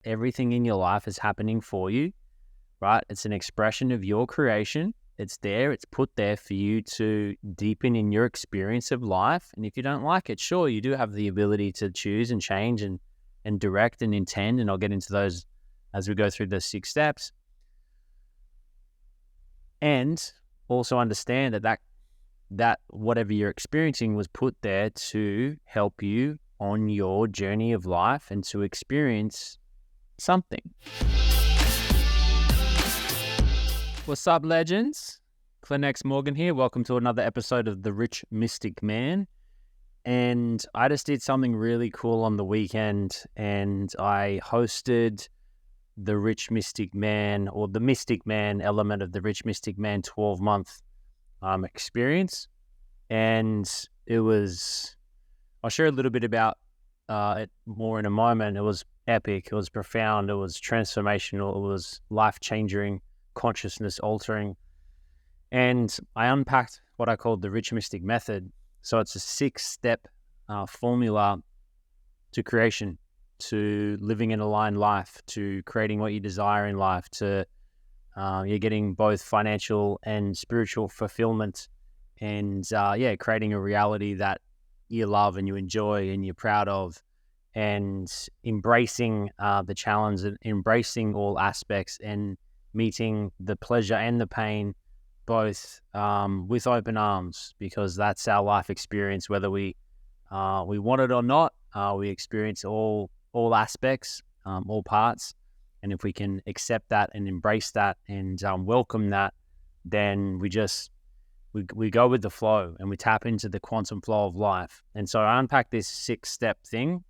everything in your life is happening for you, right? It's an expression of your creation. It's there, it's put there for you to deepen in your experience of life. And if you don't like it, sure, you do have the ability to choose and change and direct and intend. And I'll get into those as we go through the 6 steps. And also understand that whatever you're experiencing was put there to help you on your journey of life and to experience something. What's up, legends? Clint X Morgan here. Welcome to another episode of The Rich Mystic Man. And I just did something really cool on the weekend, and I hosted the Rich Mystic Man, or the Mystic Man element of the Rich Mystic Man 12-month experience. And it was, I'll share a little bit about it more in a moment. It was epic. It was profound. It was transformational. It was life-changing, consciousness-altering. And I unpacked what I called the Rich Mystic Method. So it's a 6-step formula to creation, to living an aligned life, to creating what you desire in life, to you're getting both financial and spiritual fulfillment, and creating a reality that you love and you enjoy and you're proud of, and embracing the challenge and embracing all aspects and meeting the pleasure and the pain both with open arms, because that's our life experience, whether we want it or not. We experience all aspects, all parts. And if we can accept that and embrace that and welcome that, then we go with the flow and we tap into the quantum flow of life. And so I unpacked this 6-step thing,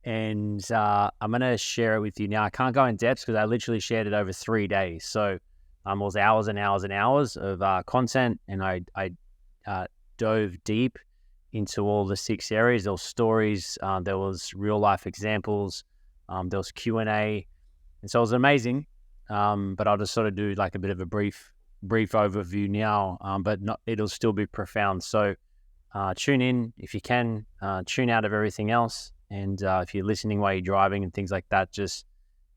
and I'm going to share it with you now. I can't go in depth because I literally shared it over 3 days. So it was hours and hours and hours of content, and I dove deep into all the 6 areas. There was stories, there was real life examples, there was Q&A, and so it was amazing. But I'll just sort of do like a bit of a brief overview now, but it'll still be profound. So tune in if you can, tune out of everything else. And if you're listening while you're driving and things like that, just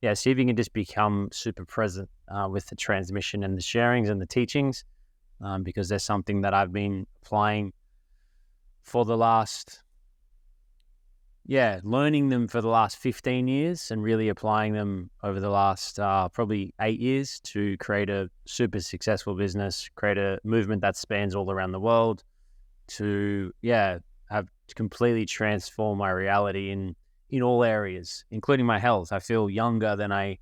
see if you can just become super present with the transmission and the sharings and the teachings, because there's something that I've been applying for the last, learning them for the last 15 years and really applying them over the last probably 8 years to create a super successful business, create a movement that spans all around the world, to have completely transformed my reality in all areas, including my health. I feel younger than I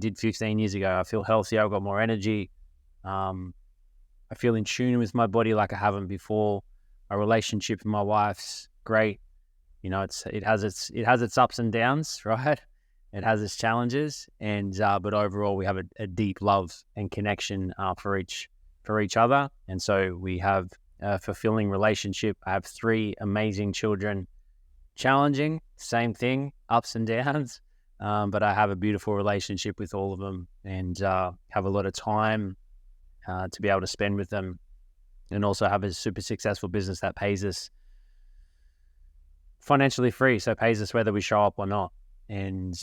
did 15 years ago. I feel healthier. I've got more energy. I feel in tune with my body like I haven't before. My relationship with my wife's great. You know, it has its ups and downs, right? It has its challenges, and but overall we have a deep love and connection for each other, and so we have a fulfilling relationship. I have 3 amazing children. Challenging, same thing, ups and downs, but I have a beautiful relationship with all of them, and have a lot of time to be able to spend with them, and also have a super successful business that pays us financially free, so pays us whether we show up or not, and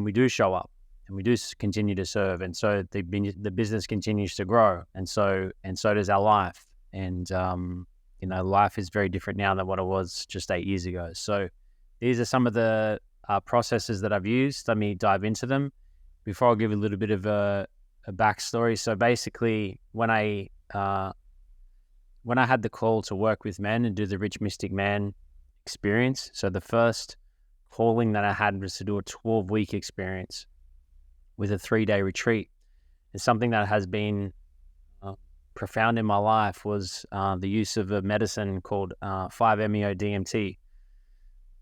we do show up, and we do continue to serve, and so the business continues to grow, and so does our life, and life is very different now than what it was just 8 years ago. So these are some of the processes that I've used. Let me dive into them. Before, I'll give you a little bit of a backstory. So basically, when I had the call to work with men and do the Rich Mystic Man experience, so the first calling that I had was to do a 12-week experience with a 3-day retreat. It's something that has been profound in my life, was the use of a medicine called 5-MeO-DMT,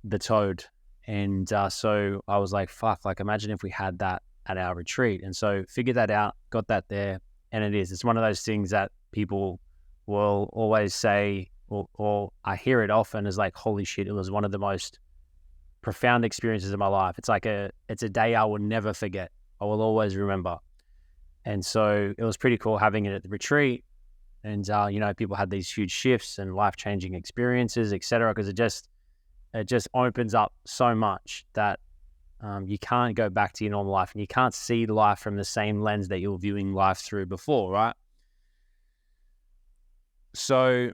the toad. And so I was like, fuck, like imagine if we had that at our retreat. And so figured that out, got that there. And it's one of those things that people will always say, or I hear it often, is like, holy shit, it was one of the most profound experiences of my life. It's a day I will never forget. I will always remember. And so it was pretty cool having it at the retreat. And, people had these huge shifts and life-changing experiences, et cetera, because it just opens up so much that you can't go back to your normal life, and you can't see life from the same lens that you were viewing life through before, right? So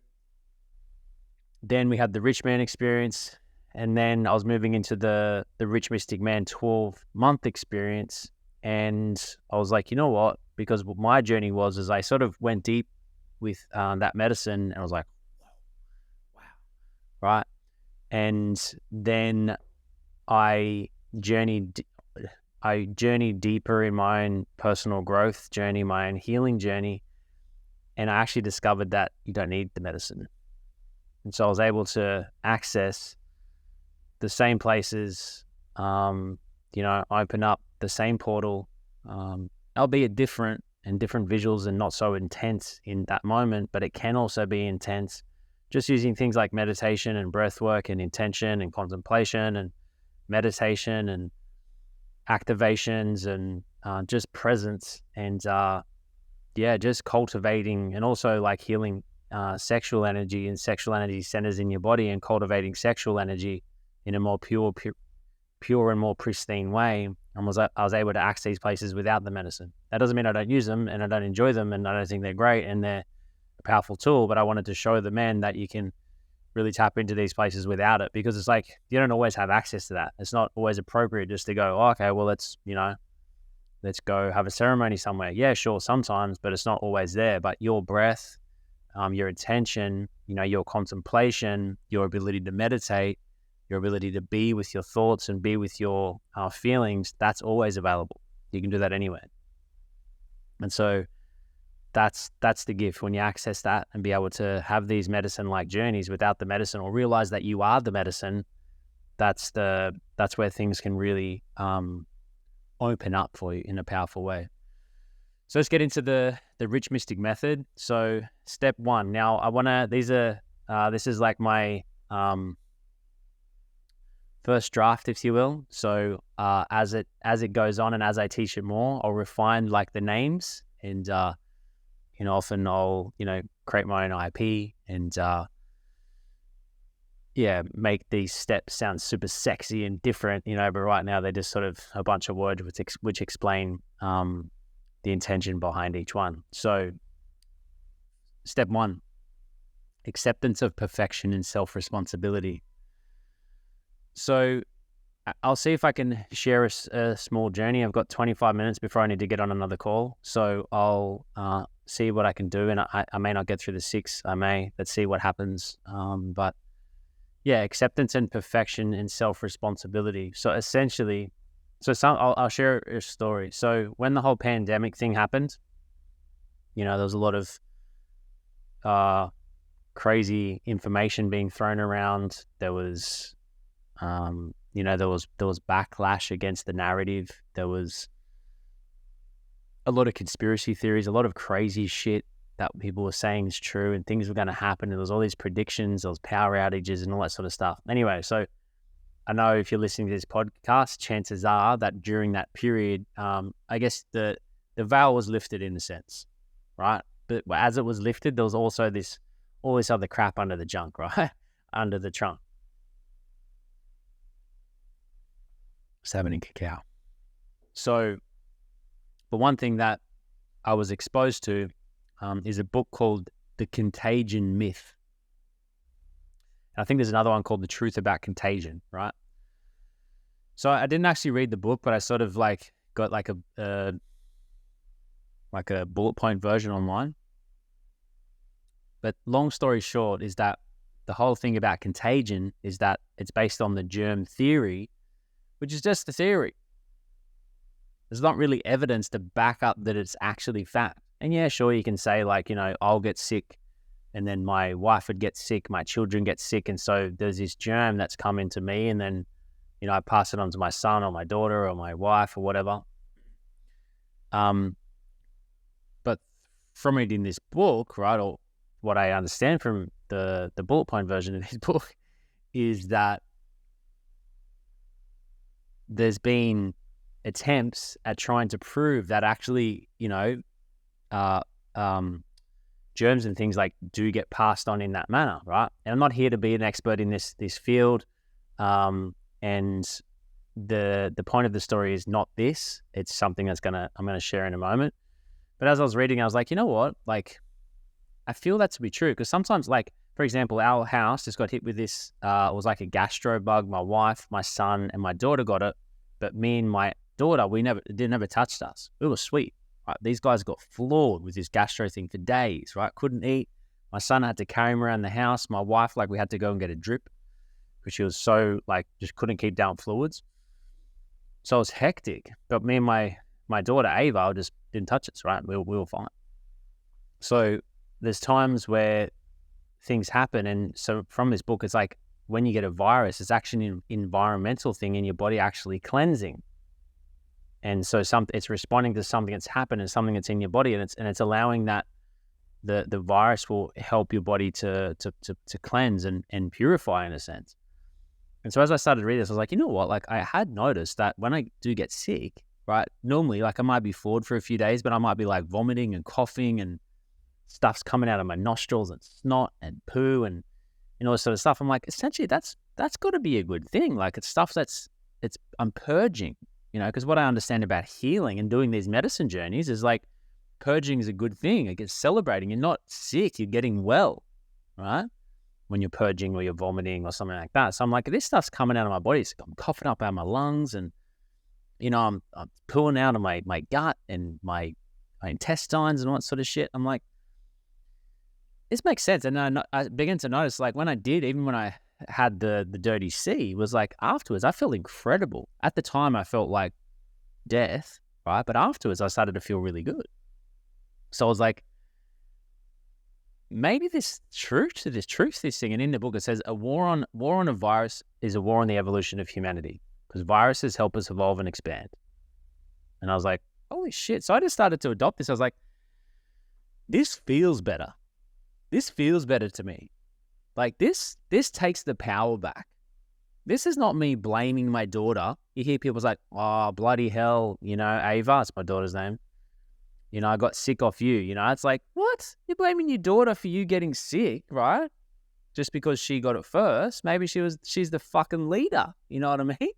then we had the rich man experience, and then I was moving into the Rich Mystic Man 12-month experience, and I was like, you know what? Because what my journey was is I sort of went deep with that medicine, and I was like, wow, right? And then I journeyed deeper in my own personal growth journey, my own healing journey, and I actually discovered that you don't need the medicine. And so I was able to access the same places, open up the same portal, albeit different and different visuals and not so intense in that moment, but it can also be intense just using things like meditation and breath work and intention and contemplation and meditation and activations and just presence and just cultivating, and also like healing sexual energy and sexual energy centers in your body, and cultivating sexual energy in a more pure and more pristine way. And I was able to access these places without the medicine. That doesn't mean I don't use them and I don't enjoy them and I don't think they're great and they're a powerful tool, but I wanted to show the men that you can really tap into these places without it, because it's like you don't always have access to that. It's not always appropriate just to go, oh, okay, well, let's go have a ceremony somewhere. Yeah, sure, sometimes, but it's not always there. But your breath, your attention, your contemplation, your ability to meditate, your ability to be with your thoughts and be with your feelings, that's always available. You can do that anywhere. And so that's the gift, when you access that and be able to have these medicine-like journeys without the medicine, or realize that you are the medicine. That's where things can really open up for you in a powerful way. So let's get into the Rich Mystic method. So step one. Now this is like my first draft, if you will. So as it goes on and as I teach it more, I'll refine like the names, and often I'll create my own IP and make these steps sound super sexy and different, but right now they're just sort of a bunch of words which explain the intention behind each one. So step one, acceptance of perfection and self-responsibility. So I'll see if I can share a small journey. I've got 25 minutes before I need to get on another call. So I'll see what I can do. And I may not get through the 6. Let's see what happens. But yeah, acceptance and perfection and self-responsibility. So essentially, I'll share a story. So when the whole pandemic thing happened, there was a lot of crazy information being thrown around. There was there was backlash against the narrative. There was a lot of conspiracy theories, a lot of crazy shit that people were saying is true and things were going to happen. And there was all these predictions, there was power outages and all that sort of stuff. Anyway, so I know if you're listening to this podcast, chances are that during that period, I guess the veil was lifted in a sense, right? But as it was lifted, there was also all this other crap under the junk, right? Under the trunk. Salmon and cacao. So, but one thing that I was exposed to is a book called The Contagion Myth. And I think there's another one called The Truth About Contagion, right? So I didn't actually read the book, but I sort of got like a bullet point version online. But long story short is that the whole thing about contagion is that it's based on the germ theory, which is just the theory. There's not really evidence to back up that it's actually fact. And yeah, sure, you can say I'll get sick and then my wife would get sick, my children get sick. And so there's this germ that's come into me and then, I pass it on to my son or my daughter or my wife or whatever. But from reading this book, right, or what I understand from the bullet point version of this book is that there's been attempts at trying to prove that actually, germs and things do get passed on in that manner, right? And I'm not here to be an expert in this field. And the point of the story is not this. It's something I'm gonna share in a moment. But as I was reading, I was like, you know what? Like, I feel that to be true, because sometimes, like, for example, our house just got hit with this. It was like a gastro bug. My wife, my son, and my daughter got it, but me and my daughter, it never touched us. It was sweet. Right? These guys got floored with this gastro thing for days. Right? Couldn't eat. My son had to carry him around the house. My wife, like, we had to go and get a drip because she was so, like, just couldn't keep down fluids. So it was hectic. But me and my daughter Ava just didn't touch us. Right? We were fine. So there's times where things happen. And so from this book, it's like when you get a virus, it's actually an environmental thing in your body actually cleansing. And so it's responding to something that's happened and something that's in your body, and it's allowing that the virus will help your body to cleanse and purify in a sense. And so as I started reading this, I was like, you know what? Like, I had noticed that when I do get sick, right, normally, like, I might be floored for a few days, but I might be like vomiting and coughing and stuff's coming out of my nostrils and snot and poo and all this sort of stuff. I'm like, essentially, that's got to be a good thing. Like, it's stuff I'm purging, because what I understand about healing and doing these medicine journeys is, like, purging is a good thing. Like, it's celebrating. You're not sick. You're getting well, right? When you're purging or you're vomiting or something like that. So I'm like, this stuff's coming out of my body. I'm coughing up out of my lungs, and, I'm pulling out of my gut and my intestines and all that sort of shit. I'm like, this makes sense. And I began to notice, like, when I had the dirty C, was like, afterwards, I felt incredible. At the time, I felt like death, right? But afterwards, I started to feel really good. So I was like, maybe this thing. And in the book, it says a war on a virus is a war on the evolution of humanity, because viruses help us evolve and expand. And I was like, holy shit. So I just started to adopt this. I was like, this feels better. This feels better to me. Like, this takes the power back. This is not me blaming my daughter. You hear people like, oh, bloody hell, Ava, it's my daughter's name. I got sick off you. It's like, what? You're blaming your daughter for you getting sick, right? Just because she got it first. Maybe she's the fucking leader. You know what I mean?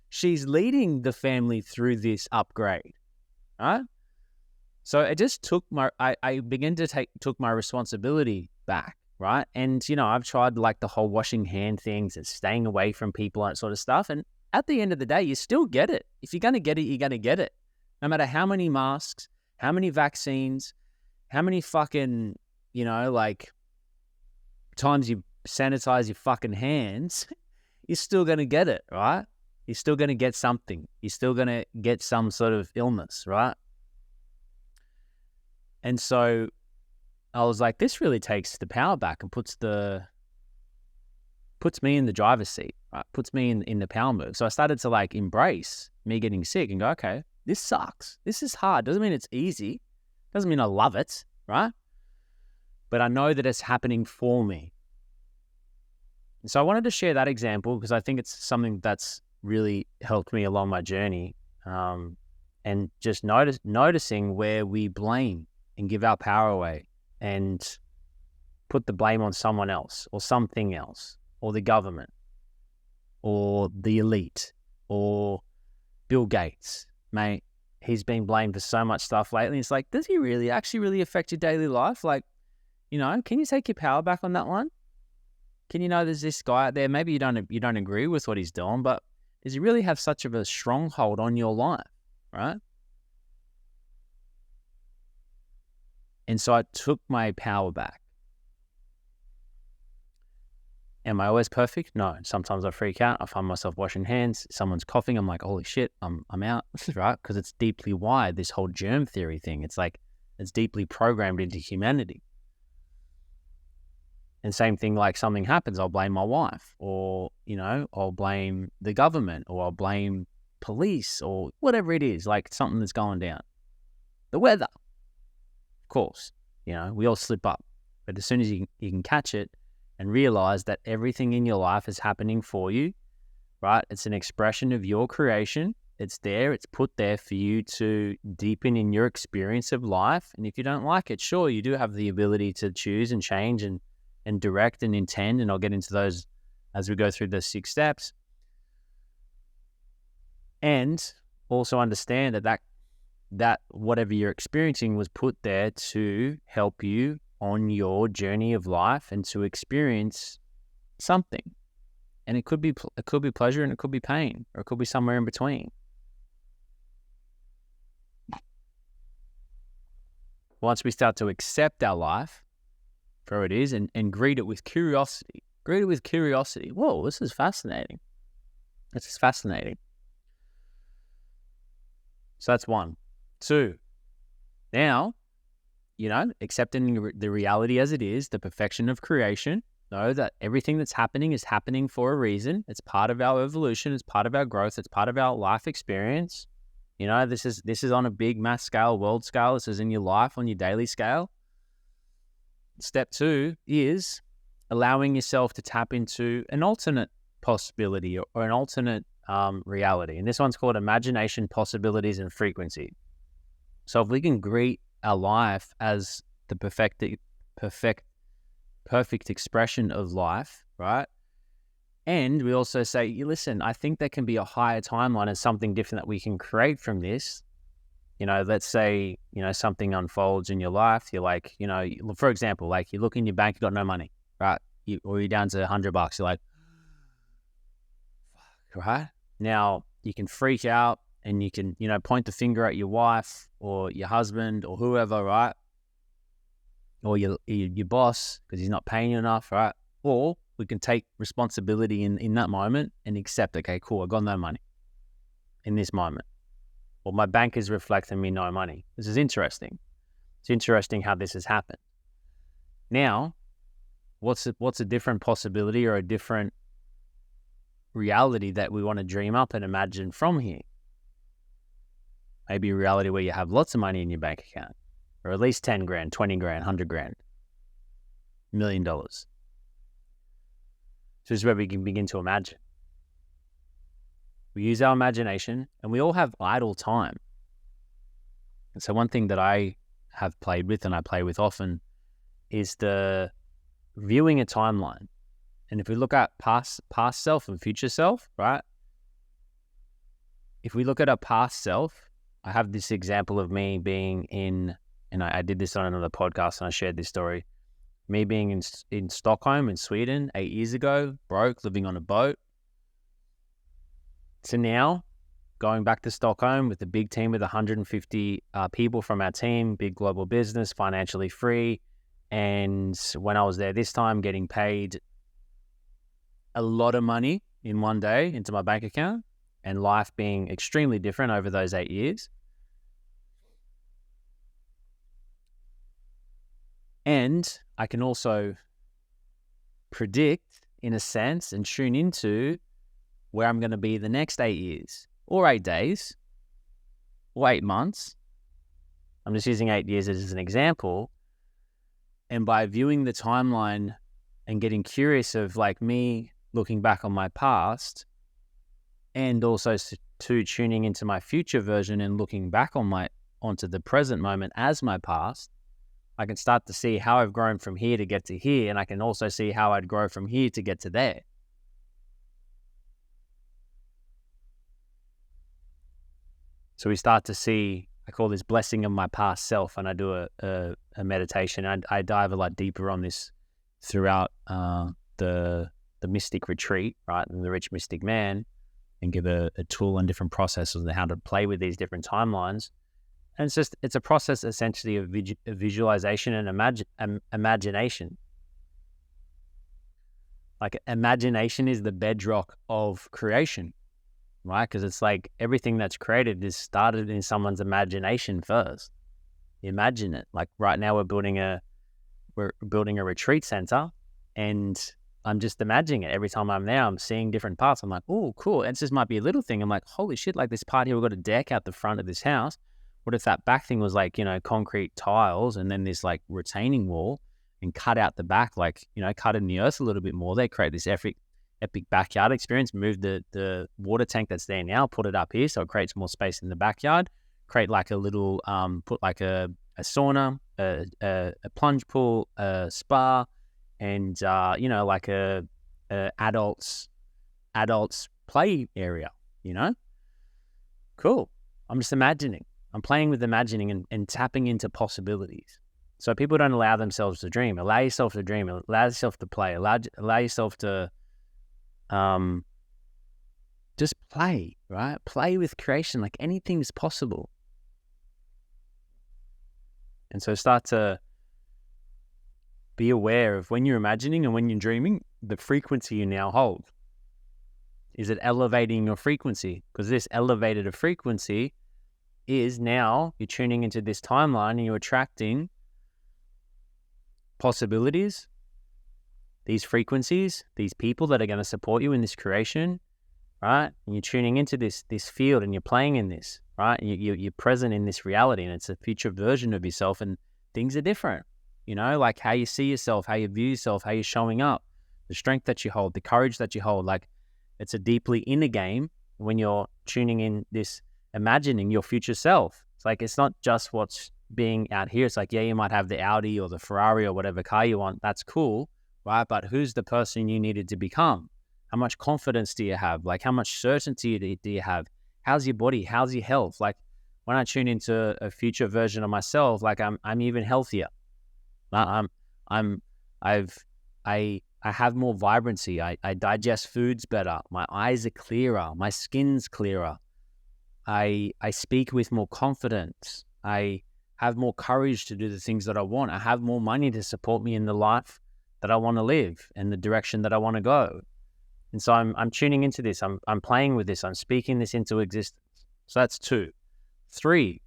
She's leading the family through this upgrade, right? So it just took I began to took my responsibility back, right? And, I've tried, like, the whole washing hand things and staying away from people and that sort of stuff. And at the end of the day, you still get it. If you're going to get it, you're going to get it. No matter how many masks, how many vaccines, how many fucking, like, times you sanitize your fucking hands, you're still going to get it, right? You're still going to get something. You're still going to get some sort of illness, right? And so I was like, this really takes the power back and puts me in the driver's seat, right? Puts me in the power move. So I started to, like, embrace me getting sick and go, okay, this sucks. This is hard. Doesn't mean it's easy. Doesn't mean I love it, right? But I know that it's happening for me. And so I wanted to share that example because I think it's something that's really helped me along my journey. And just noticing where we blame and give our power away and put the blame on someone else or something else or the government or the elite or Bill Gates. Mate, he's been blamed for so much stuff lately. It's like, does he really affect your daily life? Like, can you take your power back on that one? Can there's this guy out there, maybe you don't agree with what he's doing, but does he really have such of a stronghold on your life, right? And so I took my power back. Am I always perfect? No. Sometimes I freak out. I find myself washing hands. Someone's coughing. I'm like, holy shit, I'm out, right? Because it's deeply wired, this whole germ theory thing. It's like, it's deeply programmed into humanity. And same thing, like something happens, I'll blame my wife or, I'll blame the government or I'll blame police or whatever it is, like something that's going down. The weather, of course, we all slip up. But as soon as you can catch it and realize that everything in your life is happening for you, right? It's an expression of your creation. It's there. It's put there for you to deepen in your experience of life. And if you don't like it, sure, you do have the ability to choose and change and direct and intend. And I'll get into those as we go through the 6 steps. And also understand that whatever you're experiencing was put there to help you on your journey of life and to experience something. And it could be pleasure, and it could be pain, or it could be somewhere in between. Once we start to accept our life for what it is and greet it with curiosity. Whoa, this is fascinating. So that's 1. 2, now, accepting the reality as it is, the perfection of creation. Know that everything that's happening is happening for a reason. It's part of our evolution. It's part of our growth. It's part of our life experience. This is on a big mass scale, world scale. This is in your life, on your daily scale. Step 2 is allowing yourself to tap into an alternate possibility or an alternate reality. And this one's called imagination, possibilities, and frequency. So if we can greet our life as the perfect expression of life, right? And we also say, listen, I think there can be a higher timeline and something different that we can create from this. Let's say, something unfolds in your life. You're like, for example, like you look in your bank, you got no money, right? Or you're down to $100. You're like, fuck, right? Now you can freak out and you can, point the finger at your wife or your husband or whoever, right? Or your boss because he's not paying you enough, right? Or we can take responsibility in that moment and accept, okay, cool, I got no money in this moment. Or my bank is reflecting me no money. This is interesting. It's interesting how this has happened. Now, what's a different possibility or a different reality that we want to dream up and imagine from here? Maybe a reality where you have lots of money in your bank account, or at least 10 grand, 20 grand, 100 grand, $1 million. So this is where we can begin to imagine. We use our imagination, and we all have idle time. And so one thing that I have played with and I play with often is the viewing a timeline. And if we look at past self and future self, right? If we look at our past self, I have this example of me being in, and I did this on another podcast and I shared this story, me being in Stockholm in Sweden 8 years ago, broke, living on a boat. So now, going back to Stockholm with a big team with 150 people from our team, big global business, financially free. And when I was there this time, getting paid a lot of money in one day into my bank account, and life being extremely different over those 8 years. And I can also predict, in a sense, and tune into where I'm going to be the next 8 years, or 8 days, or 8 months. I'm just using 8 years as an example. And by viewing the timeline and getting curious of like me looking back on my past, and also to tuning into my future version and looking back onto the present moment as my past, I can start to see how I've grown from here to get to here, and I can also see how I'd grow from here to get to there. So we start to see, I call this blessing of my past self, and I do a meditation. I dive a lot deeper on this throughout the Mystic Retreat, right, and the Rich Mystic Man, and give a tool and different processes on how to play with these different timelines. And it's a process essentially of visualization and imagination. Like imagination is the bedrock of creation, right? Because it's like everything that's created is started in someone's imagination first. Imagine it. Like right now we're building a retreat center, and I'm just imagining it. Every time I'm there, I'm seeing different parts. I'm like, oh, cool. And this might be a little thing. I'm like, holy shit, like this part here, we've got a deck out the front of this house. What if that back thing was like, concrete tiles and then this like retaining wall, and cut out the back, like, cut in the earth a little bit more. They create this epic backyard experience, move the water tank that's there now, put it up here so it creates more space in the backyard, create like a little, put like a sauna, a plunge pool, a spa, and, like a adults play area, Cool. I'm just imagining. I'm playing with imagining and tapping into possibilities. So people don't allow themselves to dream. Allow yourself to dream. Allow yourself to play. Allow yourself to just play, right? Play with creation. Like anything's possible. And so start to be aware of when you're imagining and when you're dreaming, the frequency you now hold. Is it elevating your frequency? Because this elevated a frequency is now you're tuning into this timeline and you're attracting possibilities, these frequencies, these people that are going to support you in this creation, right? And you're tuning into this field and you're playing in this, right? You're present in this reality, and it's a future version of yourself, and things are different, like how you see yourself, how you view yourself, how you're showing up, the strength that you hold, the courage that you hold. Like it's a deeply inner game when you're tuning in this, imagining your future self. It's like, it's not just what's being out here. It's like, yeah, you might have the Audi or the Ferrari or whatever car you want. That's cool, right? But who's the person you needed to become? How much confidence do you have? Like how much certainty do you have? How's your body? How's your health? Like when I tune into a future version of myself, like I'm even healthier. I have more vibrancy. I digest foods better. My eyes are clearer. My skin's clearer. I speak with more confidence. I have more courage to do the things that I want. I have more money to support me in the life that I want to live and the direction that I want to go. And so I'm tuning into this. I'm playing with this. I'm speaking this into existence. So that's 2. 3,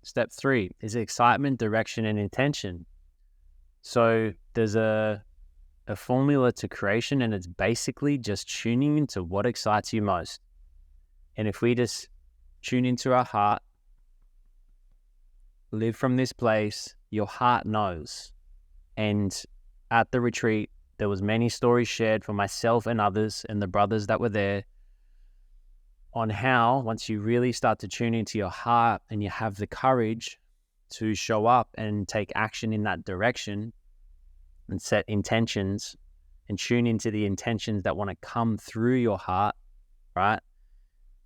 step 3 is excitement, direction, and intention. So there's a formula to creation, and it's basically just tuning into what excites you most. And if we just tune into our heart, live from this place, your heart knows. And at the retreat, there was many stories shared from myself and others and the brothers that were there on how once you really start to tune into your heart and you have the courage to show up and take action in that direction and set intentions and tune into the intentions that want to come through your heart, right?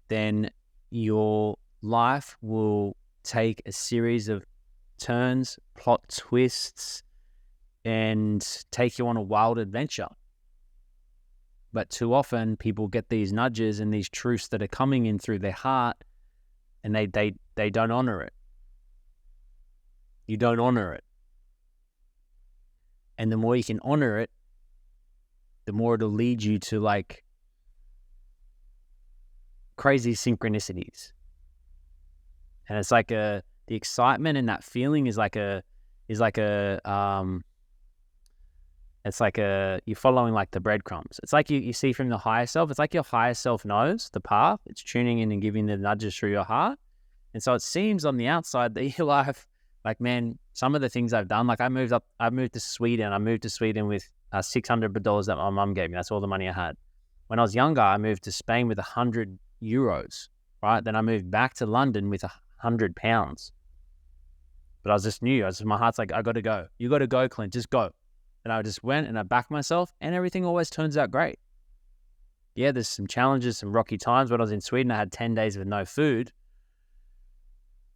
Then your life will take a series of turns, plot twists, and take you on a wild adventure. But too often people get these nudges and these truths that are coming in through their heart, and they don't honor it. You don't honor it. And the more you can honor it, the more it'll lead you to like crazy synchronicities. And it's like the excitement and that feeling is like you're following like the breadcrumbs. It's like you see from the higher self. It's like your higher self knows the path. It's tuning in and giving the nudges through your heart. And so it seems on the outside that your life, like, man, some of the things I've done, like I moved to Sweden. I moved to Sweden with $600 that my mum gave me. That's all the money I had. When I was younger, I moved to Spain with 100 euros, right? Then I moved back to London with 100 pounds. But I was just new. My heart's like, I got to go. You got to go, Clint. Just go. And I just went and I backed myself, and everything always turns out great. Yeah, there's some challenges, some rocky times. When I was in Sweden, I had 10 days with no food.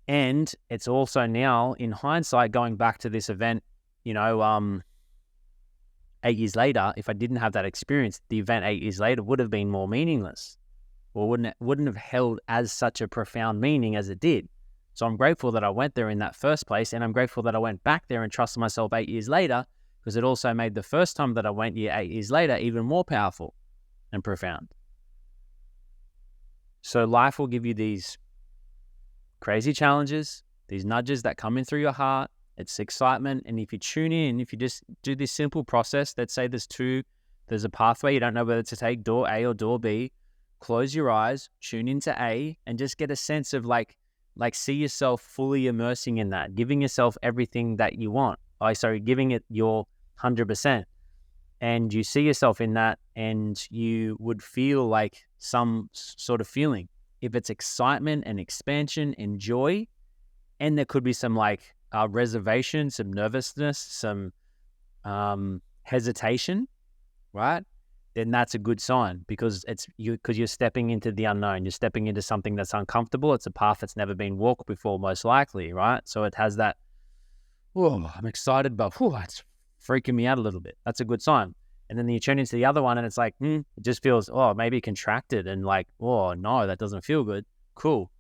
And it's also now, in hindsight, going back to this event, 8 years later, if I didn't have that experience, the event 8 years later would have been more meaningless, or wouldn't have held as such a profound meaning as it did. So I'm grateful that I went there in that first place, and I'm grateful that I went back there and trusted myself 8 years later, because it also made the first time that I went 8 years later even more powerful and profound. So life will give you these crazy challenges, these nudges that come in through your heart. It's excitement. And if you tune in, if you just do this simple process, let's say there's a pathway, you don't know whether to take door A or door B, close your eyes, tune into A, and just get a sense of like see yourself fully immersing in that, giving yourself everything that you want. Giving it your 100%. And you see yourself in that, and you would feel like some sort of feeling. If it's excitement and expansion and joy, and there could be some reservation, some nervousness, some hesitation, right? then that's a good sign, because you're stepping into the unknown. You're stepping into something that's uncomfortable. It's a path that's never been walked before, most likely, right? So it has that, oh, I'm excited, but it's freaking me out a little bit. That's a good sign. And then you tune into the other one and it's like, it just feels, maybe contracted and like, oh no, that doesn't feel good. Cool.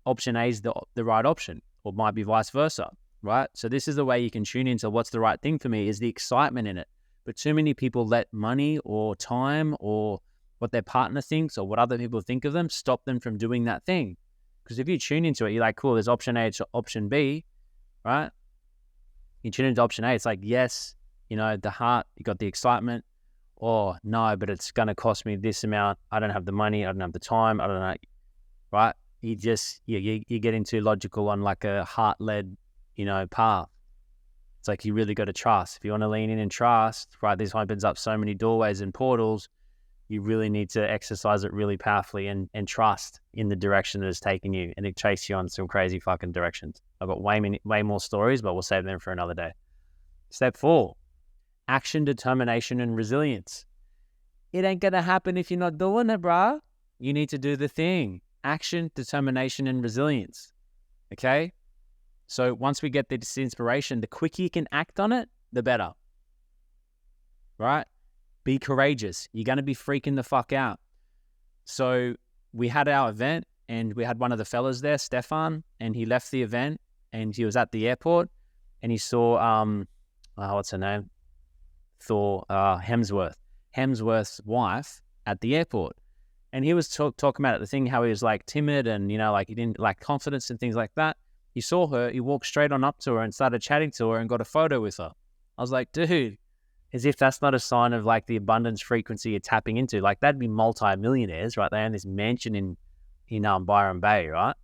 Option A is the right option, or might be vice versa, right? So this is the way you can tune into what's the right thing for me, is the excitement in it. But too many people let money or time or what their partner thinks or what other people think of them stop them from doing that thing. Because if you tune into it, you're like, cool, there's option A, it's option B, right? You tune into option A, it's like, yes, the heart, you got the excitement. Oh, no, but it's going to cost me this amount. I don't have the money. I don't have the time. I don't know, right? You just, you get into logical on like a heart-led, path. It's like you really got to trust. If you want to lean in and trust, right, this opens up so many doorways and portals. You really need to exercise it really powerfully and trust in the direction that it's taking you, and it takes you on some crazy fucking directions. I've got way more stories, but we'll save them for another day. Step 4, action, determination, and resilience. It ain't going to happen if you're not doing it, bruh. You need to do the thing. Action, determination, and resilience. Okay? So once we get this inspiration, the quicker you can act on it, the better. Right? Be courageous. You're going to be freaking the fuck out. So we had our event and we had one of the fellas there, Stefan, and he left the event and he was at the airport and he saw, what's her name? Hemsworth's wife at the airport. And he was talking about the thing, how he was like timid and, like he didn't like confidence and things like that. He saw her, he walked straight on up to her and started chatting to her and got a photo with her. I was like, dude, as if that's not a sign of like the abundance frequency you're tapping into. Like that'd be multi-millionaires, right? They own this mansion in Byron Bay, right?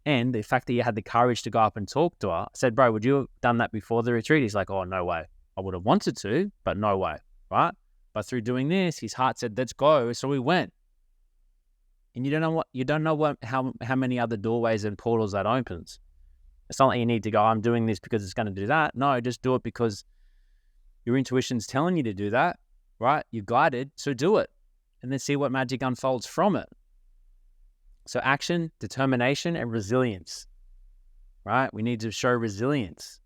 And the fact that you had the courage to go up and talk to her, I said, bro, would you have done that before the retreat? He's like, oh, no way. I would have wanted to, but no way, right? But through doing this, his heart said, let's go. So we went. And you don't know how many other doorways and portals that opens. It's not like you need to go, I'm doing this because it's going to do that. No, just do it because your intuition's telling you to do that, right? You're guided, so do it. And then see what magic unfolds from it. So action, determination, and resilience, right? We need to show resilience.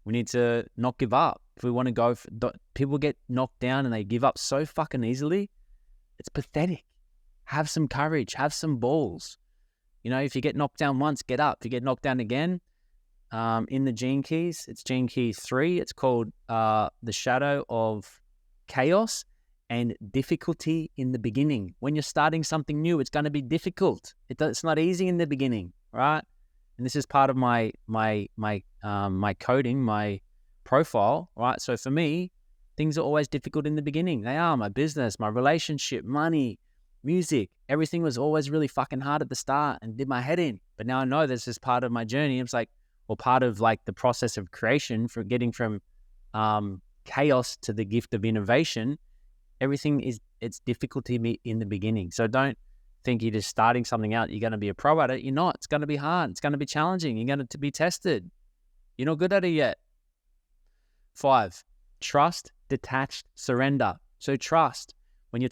We need to not give up. If we want to go, people get knocked down and they give up so fucking easily. It's pathetic. Have some courage, have some balls. If you get knocked down once, get up. If you get knocked down again, in the Gene Keys, it's Gene Key 3. It's called The Shadow of Chaos and Difficulty in the Beginning. When you're starting something new, it's going to be difficult. It's not easy in the beginning, right? And this is part of my coding, my profile, right? So for me, things are always difficult in the beginning. They are. My business, my relationship, money, music, everything was always really fucking hard at the start and did my head in. But now I know this is part of my journey. It's like, or part of like the process of creation, for getting from chaos to the gift of innovation. Everything it's difficulty in the beginning. So don't think you're just starting something out, you're going to be a pro at it. You're not. It's going to be hard. It's going to be challenging. You're going to be tested. You're not good at it yet. 5, trust, detached, surrender. So trust. When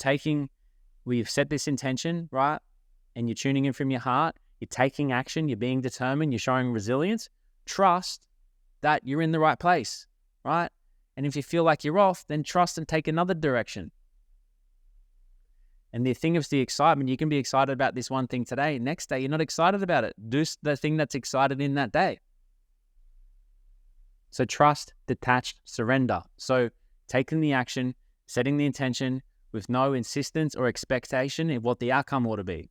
we've set this intention, right? And you're tuning in from your heart, you're taking action, you're being determined, you're showing resilience. Trust that you're in the right place, right? And if you feel like you're off, then trust and take another direction. And the thing is the excitement, you can be excited about this one thing today. Next day, you're not excited about it. Do the thing that's excited in that day. So trust, detached, surrender. So taking the action, setting the intention with no insistence or expectation of what the outcome ought to be.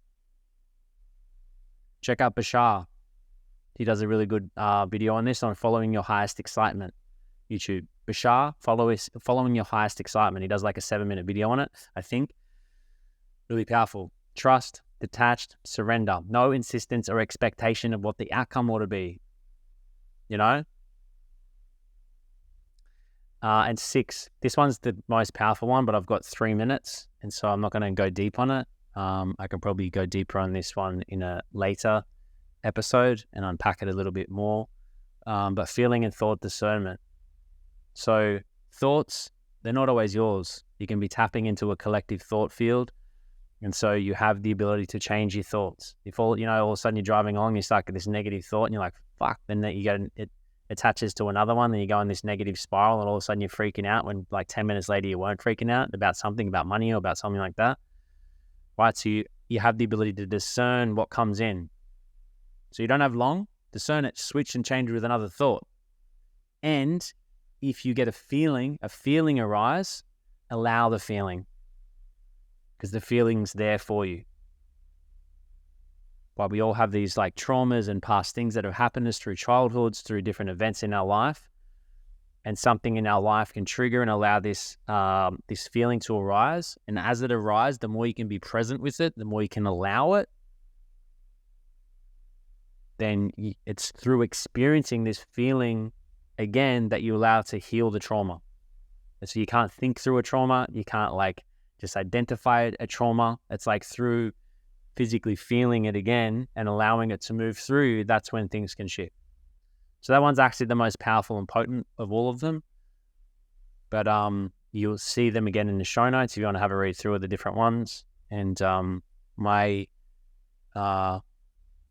Check out Bashar. He does a really good video on this, on following your highest excitement. YouTube. Bashar, following your highest excitement. He does like a 7-minute video on it, I think. Really powerful. Trust, detached, surrender. No insistence or expectation of what the outcome ought to be. And 6, this one's the most powerful one, but I've got 3 minutes, and so I'm not going to go deep on it. I can probably go deeper on this one in a later episode and unpack it a little bit more. But feeling and thought discernment. So thoughts, they're not always yours. You can be tapping into a collective thought field. And so you have the ability to change your thoughts. If all of a sudden you're driving along, you start with this negative thought and you're like, fuck, then it attaches to another one, then you go in this negative spiral and all of a sudden you're freaking out when like 10 minutes later you weren't freaking out about something, about money or about something like that. Right? So you have the ability to discern what comes in. So you don't have long, discern it, switch and change with another thought. And if you get a feeling arise, allow the feeling, because the feeling's there for you. Well, we all have these like traumas and past things that have happened to us through childhoods, through different events in our life, and something in our life can trigger and allow this feeling to arise. And as it arises, the more you can be present with it, the more you can allow it. Then it's through experiencing this feeling again that you allow to heal the trauma. And so you can't think through a trauma. You can't like just identify a trauma. It's like through physically feeling it again and allowing it to move through, that's when things can shift. So that one's actually the most powerful and potent of all of them. But you'll see them again in the show notes if you want to have a read through of the different ones. And my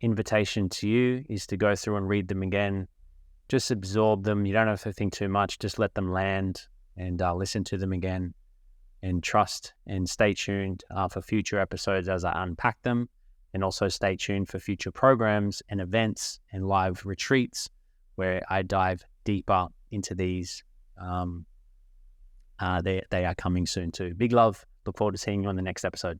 invitation to you is to go through and read them again. Just absorb them. You don't have to think too much. Just let them land and listen to them again. And trust and stay tuned for future episodes as I unpack them, and also stay tuned for future programs and events and live retreats where I dive deeper into these. They are coming soon too. Big love. Look forward to seeing you on the next episode.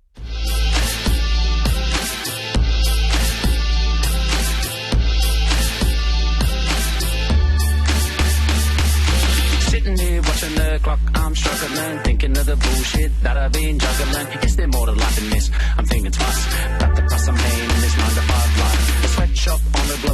Sitting here watching the clock, I'm struggling, thinking of the bullshit that I've been juggling. Is there more to life than this? I'm thinking twice about the price I'm paying in this 9 to 5.